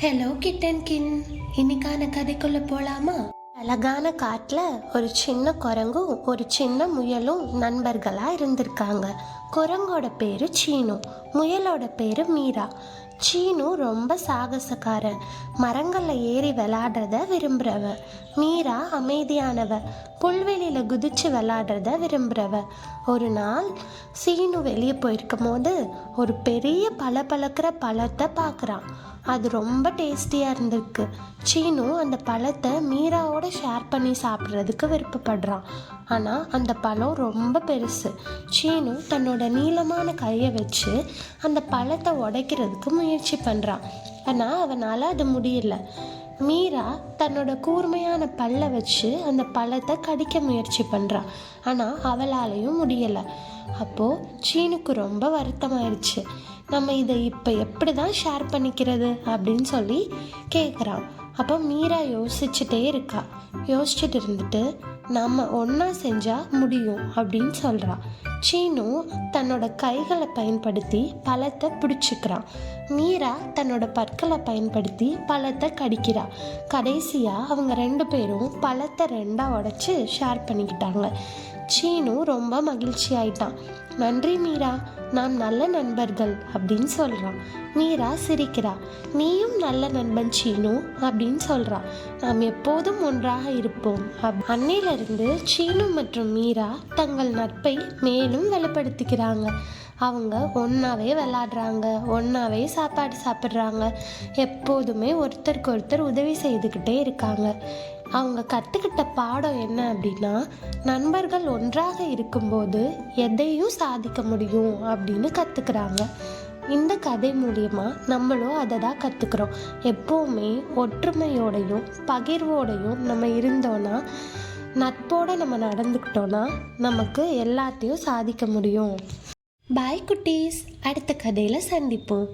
Hello kitten கின், இன்னைக்கான கதைக்குள்ள போலாமா? அழகான காட்டுல ஒரு சின்ன குரங்கும் ஒரு சின்ன முயலும் நண்பர்களா இருந்திருக்காங்க. குரங்கோட பேரு சீனு, முயலோட பேரு மீரா. சீனு ரொம்ப சாகசக்காரன், மரங்கள்ல ஏறி விளையாடுறத விரும்புறவ. மீரா அமைதியானவ, புல்வெளியில குதிச்சு விளையாடுறத விரும்புறவ. ஒரு நாள் சீனு வெளியே போயிருக்கும் போது ஒரு பெரிய பழக்கிற பழத்தை பார்க்குறான். அது ரொம்ப டேஸ்டியாக இருந்திருக்கு. சீனு அந்த பழத்தை மீராவோட ஷேர் பண்ணி சாப்பிட்றதுக்கு விருப்பப்படுறான். ஆனால் அந்த பழம் ரொம்ப பெருசு. சீனு தன்னோட நீளமான கையை வச்சு அந்த பழத்தை உடைக்கிறதுக்கு முயற்சி பண்ணுறான். ஆனால் அவனால் அது முடியல. மீரா தன்னோட கூர்மையான பல்லை வச்சு அந்த பழத்தை கடிக்க முயற்சி பண்ணுறான். ஆனால் அவளாலையும் முடியலை. அப்போது சீனுக்கு ரொம்ப வருத்தமாயிடுச்சு. நம்ம இதை இப்போ எப்படி தான் ஷேர் பண்ணிக்கிறது அப்படின்னு சொல்லி கேட்குறான். அப்போ மீரா யோசிச்சுட்டே இருக்கா. யோசிச்சுட்டு இருந்துட்டு நம்ம ஒன்றா செஞ்சால் முடியும் அப்படின்னு சொல்கிறான். சீனு தன்னோட கைகளை பயன்படுத்தி பழத்தை பிடிச்சிக்கிறான். மீரா தன்னோட பற்களை பயன்படுத்தி பழத்தை கடிக்கிறா. கடைசியாக அவங்க 2 பேரும் பழத்தை 2ஆக உடைச்சி ஷேர் பண்ணிக்கிட்டாங்க. சீனு ரொம்ப மகிழ்ச்சி ஆயிட்டான். நன்றி மீரா, நாம் நல்ல நண்பர்கள் அப்படின்னு சொல்கிறான். மீரா சிரிக்கிறா. நீயும் நல்ல நண்பன் சீனு அப்படின்னு சொல்கிறா. நாம் எப்போதும் ஒன்றாக இருப்போம். அன்னையிலிருந்து சீனு மற்றும் மீரா தங்கள் நட்பை மேலும் வெளிப்படுத்திக்கிறாங்க. அவங்க ஒன்றாவே விளாடுறாங்க, ஒன்றாவே சாப்பாடு சாப்பிட்றாங்க, எப்போதுமே ஒருத்தருக்கு ஒருத்தர் உதவி செய்துக்கிட்டே இருக்காங்க. அவங்க கற்றுக்கிட்ட பாடம் என்ன அப்படின்னா, நண்பர்கள் ஒன்றாக இருக்கும்போது எதையும் சாதிக்க முடியும் அப்படின்னு கற்றுக்குறாங்க. இந்த கதை மூலியமா நம்மளும் அதை தான் கற்றுக்குறோம். எப்போவுமே ஒற்றுமையோடையும் பகிர்வோடையும் நம்ம இருந்தோன்னா, நட்போடு நம்ம நடந்துக்கிட்டோன்னா நமக்கு எல்லாத்தையும் சாதிக்க முடியும். பாய் குட்டீஸ், அடுத்த கதையில் சந்திப்போம்.